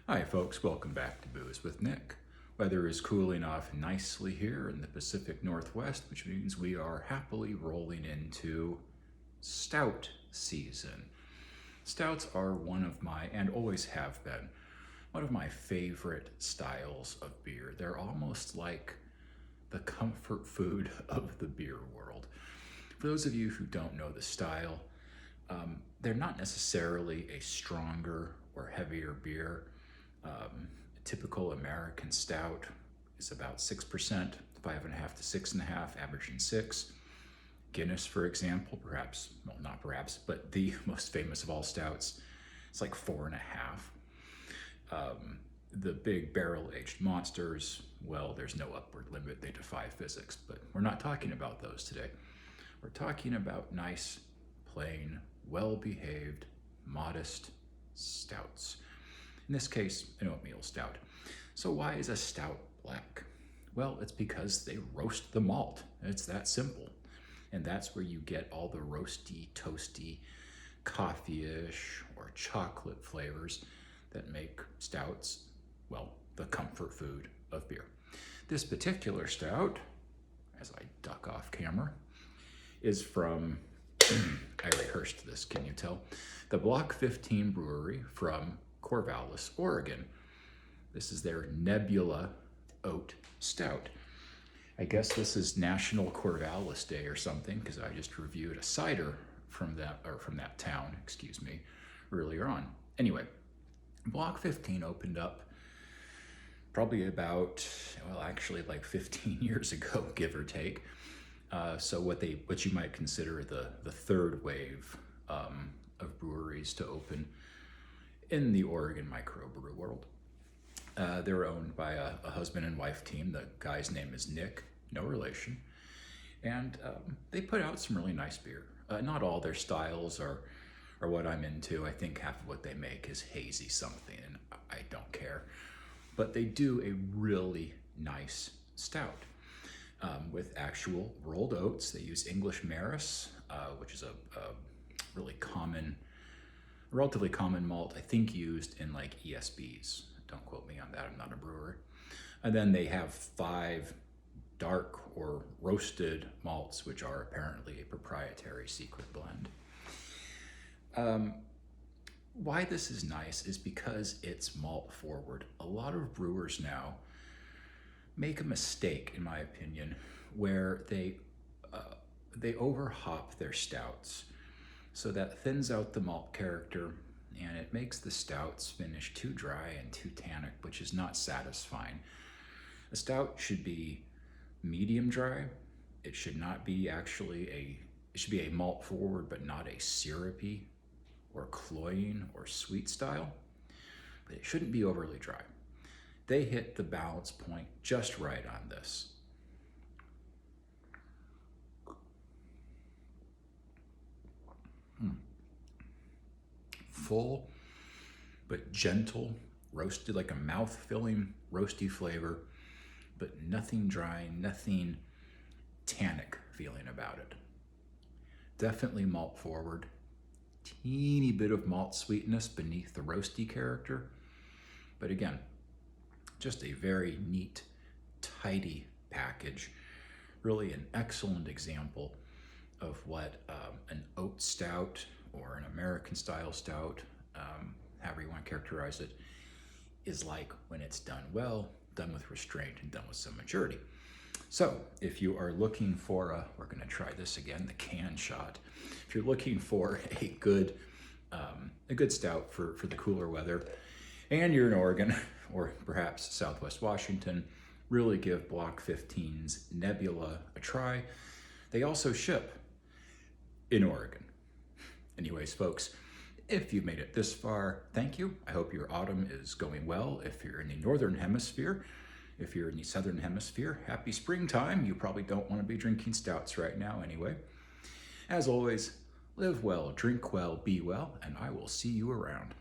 Hi folks, welcome back to Booze with Nick. Weather is cooling off nicely here in the Pacific Northwest, which means we are happily rolling into stout season. Stouts are one of my, and always have been, one of my favorite styles of beer. They're almost like the comfort food of the beer world. For those of you who don't know the style, they're not necessarily a stronger or heavier beer. A typical American stout is about 6%, 5.5 to 6.5, averaging 6. Guinness, for example, perhaps, well, not perhaps, but the most famous of all stouts, it's like 4.5. The big barrel-aged monsters, well, there's no upward limit, they defy physics, but we're not talking about those today. We're talking about nice, plain, well-behaved, modest stouts. In this case, an oatmeal stout. So why is a stout black? Well, it's because they roast the malt. It's that simple. And that's where you get all the roasty, toasty, coffee-ish or chocolate flavors that make stouts, well, the comfort food of beer. This particular stout, as I duck off camera, is from, I rehearsed this, can you tell? The Block 15 Brewery from Corvallis, Oregon. This is their Nebula Oat Stout. I guess this is National Corvallis Day or something, because I just reviewed a cider from that town, earlier on. Anyway, Block 15 opened up probably about, well, actually like 15 years ago, give or take. So what you might consider the third wave of breweries to open in the Oregon microbrew world. They're owned by a husband and wife team. The guy's name is Nick, no relation. And they put out some really nice beer. Not all their styles are what I'm into. I think half of what they make is hazy something, and I don't care. But they do a really nice stout with actual rolled oats. They use English Maris, which is a relatively common malt, I think used in like ESBs. Don't quote me on that, I'm not a brewer. And then they have 5 dark or roasted malts, which are apparently a proprietary secret blend. Why this is nice is because it's malt forward. A lot of brewers now make a mistake, in my opinion, where they overhop their stouts. So that thins out the malt character, and it makes the stouts finish too dry and too tannic, which is not satisfying. A stout should be medium dry. It should not be it should be a malt forward, but not a syrupy or cloying or sweet style. But it shouldn't be overly dry. They hit the balance point just right on this. Full but gentle, roasted, like a mouth-filling roasty flavor, but nothing dry, nothing tannic feeling about it. Definitely malt forward, teeny bit of malt sweetness beneath the roasty character, but again, just a very neat, tidy package. Really an excellent example of what an oat stout or an American style stout, however you want to characterize it, is like when it's done well, done with restraint, and done with some maturity. So if you are looking for we're going to try this again, the can shot. If you're looking for a good stout for the cooler weather, and you're in Oregon or perhaps Southwest Washington, really give Block 15's Nebula a try. They also ship in Oregon. Anyways, folks, if you've made it this far, thank you. I hope your autumn is going well. If you're in the Northern Hemisphere, if you're in the Southern Hemisphere, happy springtime. You probably don't want to be drinking stouts right now anyway. As always, live well, drink well, be well, and I will see you around.